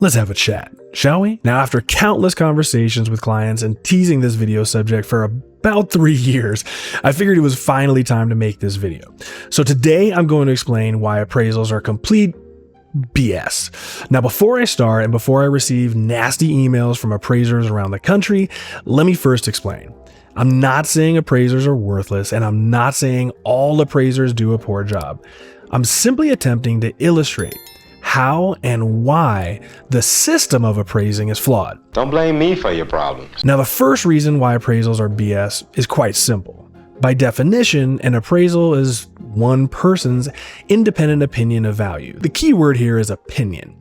Let's have a chat, shall we? Now, after countless conversations with clients and teasing this video subject for about 3 years, I figured it was finally time to make this video. So today I'm going to explain why appraisals are complete BS. Now, before I start and before I receive nasty emails from appraisers around the country, let me first explain. I'm not saying appraisers are worthless, and I'm not saying all appraisers do a poor job. I'm simply attempting to illustrate how and why the system of appraising is flawed. Don't blame me for your problems. Now, the first reason why appraisals are BS is quite simple. By definition, an appraisal is one person's independent opinion of value. The key word here is opinion.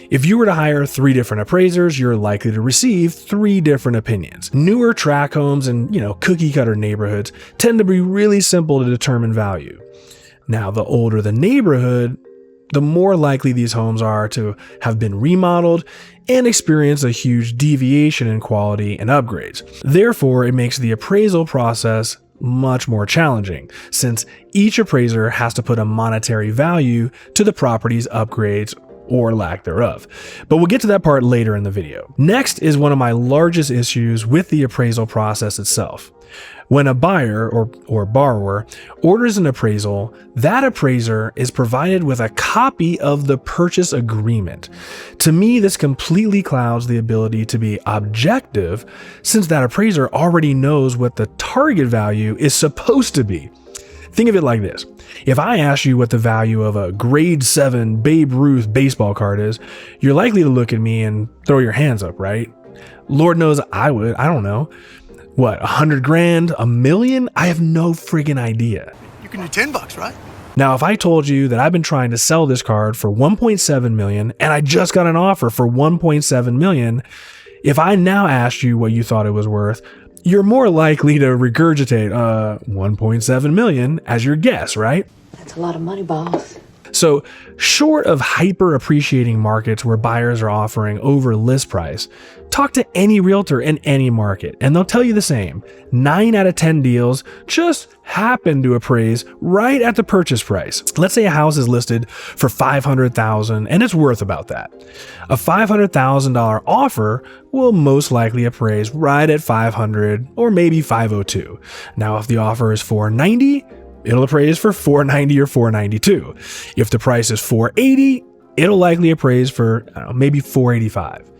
If you were to hire 3 different appraisers, you're likely to receive 3 different opinions. Newer tract homes and, cookie cutter neighborhoods tend to be really simple to determine value. Now, the older the neighborhood, the more likely these homes are to have been remodeled and experience a huge deviation in quality and upgrades. Therefore, it makes the appraisal process much more challenging, since each appraiser has to put a monetary value to the property's upgrades or lack thereof. But we'll get to that part later in the video. Next is one of my largest issues with the appraisal process itself. When a buyer or borrower orders an appraisal, that appraiser is provided with a copy of the purchase agreement. To me, this completely clouds the ability to be objective, since that appraiser already knows what the target value is supposed to be. Think of it like this. If I ask you what the value of a grade 7 Babe Ruth baseball card is, you're likely to look at me and throw your hands up, right? Lord knows I would. I don't know. What, 100 grand, $1 million? I have no friggin' idea. You can do $10, right? Now, if I told you that I've been trying to sell this card for 1.7 million and I just got an offer for 1.7 million, if I now asked you what you thought it was worth, you're more likely to regurgitate 1.7 million as your guess, right? That's a lot of money, boss. So, short of hyper appreciating markets where buyers are offering over list price, talk to any realtor in any market and they'll tell you the same. 9 out of 10 deals just happen to appraise right at the purchase price. Let's say a house is listed for $500,000 and it's worth about that. A $500,000 offer will most likely appraise right at $500 or maybe $502. Now, if the offer is $490, it'll appraise for $490 or $492. If the price is $480, it'll likely appraise for maybe $485.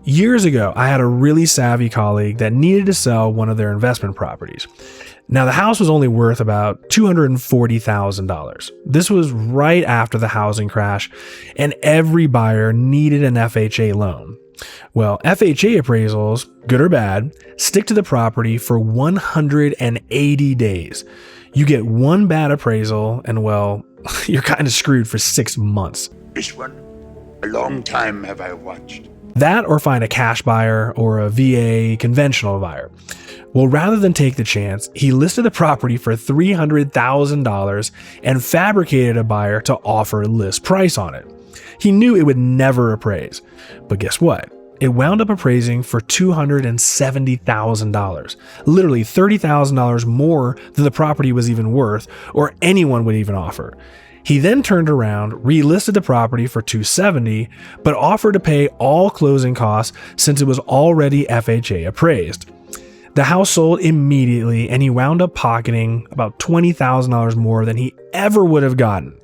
Years ago, I had a really savvy colleague that needed to sell one of their investment properties. Now, the house was only worth about $240,000. This was right after the housing crash, and every buyer needed an FHA loan. Well, FHA appraisals, good or bad, stick to the property for 180 days. You get one bad appraisal and, well, you're kind of screwed for 6 months. This one, a long time have I watched. That or find a cash buyer or a VA conventional buyer. Well, rather than take the chance, he listed the property for $300,000 and fabricated a buyer to offer list price on it. He knew it would never appraise. But guess what? It wound up appraising for $270,000, literally $30,000 more than the property was even worth or anyone would even offer. He then turned around, relisted the property for $270,000, but offered to pay all closing costs since it was already FHA appraised. The house sold immediately and he wound up pocketing about $20,000 more than he ever would have gotten,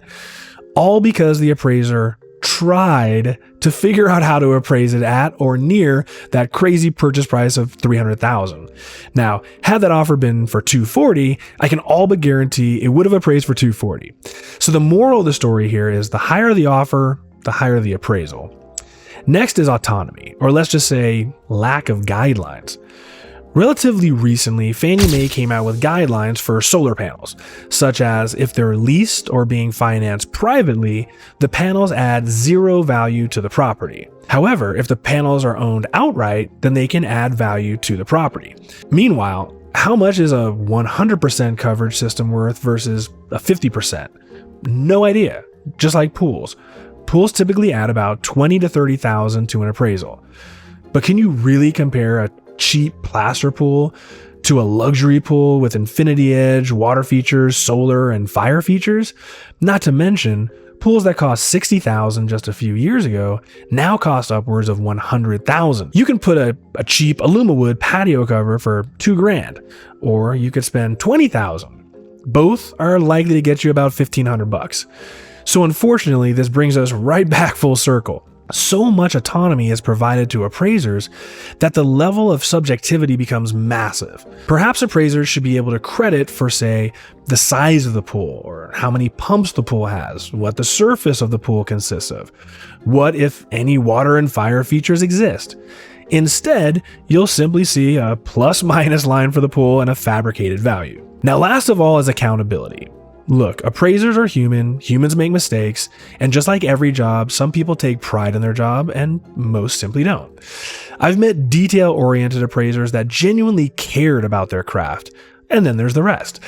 all because the appraiser tried to figure out how to appraise it at or near that crazy purchase price of $300,000. Now, had that offer been for $240,000, I can all but guarantee it would have appraised for $240,000. So the moral of the story here is the higher the offer, the higher the appraisal. Next is autonomy, or let's just say lack of guidelines. Relatively recently, Fannie Mae came out with guidelines for solar panels, such as if they're leased or being financed privately, the panels add 0 value to the property. However, if the panels are owned outright, then they can add value to the property. Meanwhile, how much is a 100% coverage system worth versus a 50%? No idea. Just like pools. Pools typically add about $20,000 to $30,000 to an appraisal. But can you really compare a cheap plaster pool to a luxury pool with infinity edge, water features, solar, and fire features? Not to mention, Pools that cost $60,000 just a few years ago now cost upwards of $100,000. You can put a cheap aluminum patio cover for $2,000, or you could spend $20,000. Both are likely to get you about $1,500. So unfortunately, this brings us right back full circle. So much autonomy is provided to appraisers that the level of subjectivity becomes massive. Perhaps appraisers should be able to credit for, say, the size of the pool, or how many pumps the pool has, what the surface of the pool consists of, what, if any, water and fire features exist. Instead, you'll simply see a plus-minus line for the pool and a fabricated value. Now, last of all is accountability. Look, appraisers are human, humans make mistakes, and just like every job, some people take pride in their job and most simply don't. I've met detail-oriented appraisers that genuinely cared about their craft, and then there's the rest.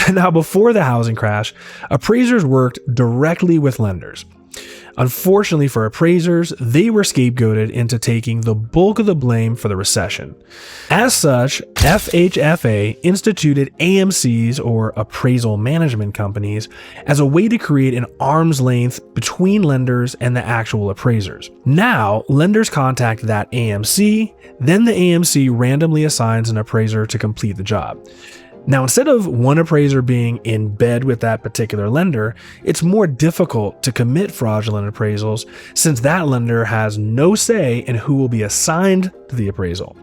Now, before the housing crash, appraisers worked directly with lenders. Unfortunately for appraisers, they were scapegoated into taking the bulk of the blame for the recession. As such, FHFA instituted AMCs, or appraisal management companies, as a way to create an arm's length between lenders and the actual appraisers. Now, lenders contact that AMC, then the AMC randomly assigns an appraiser to complete the job. Now, instead of one appraiser being in bed with that particular lender, it's more difficult to commit fraudulent appraisals since that lender has no say in who will be assigned to the appraisal.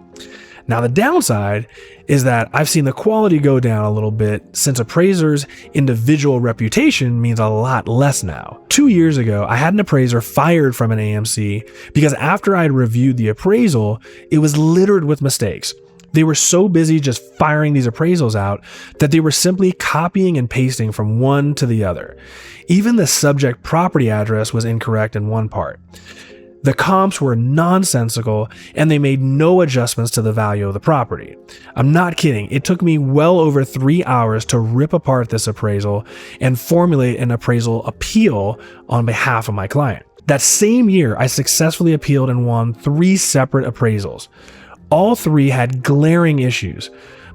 Now, the downside is that I've seen the quality go down a little bit since appraisers' individual reputation means a lot less now. 2 years ago, I had an appraiser fired from an AMC because after I'd reviewed the appraisal, it was littered with mistakes. They were so busy just firing these appraisals out that they were simply copying and pasting from one to the other. Even the subject property address was incorrect in one part. The comps were nonsensical, and they made no adjustments to the value of the property. I'm not kidding, it took me well over 3 hours to rip apart this appraisal and formulate an appraisal appeal on behalf of my client. That same year, I successfully appealed and won 3 separate appraisals. All 3 had glaring issues,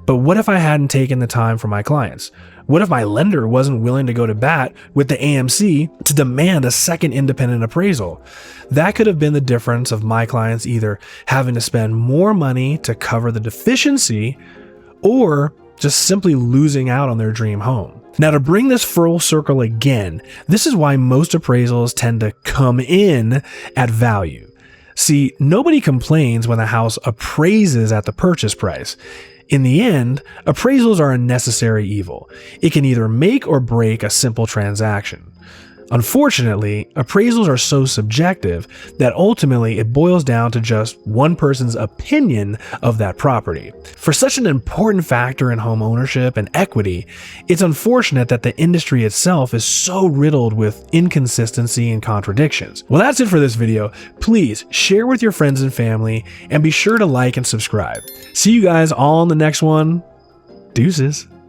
but what if I hadn't taken the time for my clients? What if my lender wasn't willing to go to bat with the AMC to demand a second independent appraisal? That could have been the difference of my clients either having to spend more money to cover the deficiency or just simply losing out on their dream home. Now, to bring this full circle again, this is why most appraisals tend to come in at value. See, nobody complains when a house appraises at the purchase price. In the end, appraisals are a necessary evil. It can either make or break a simple transaction. Unfortunately, appraisals are so subjective that ultimately it boils down to just one person's opinion of that property. For such an important factor in home ownership and equity, it's unfortunate that the industry itself is so riddled with inconsistency and contradictions. Well, that's it for this video. Please share with your friends and family, and be sure to like and subscribe. See you guys all in the next one. Deuces.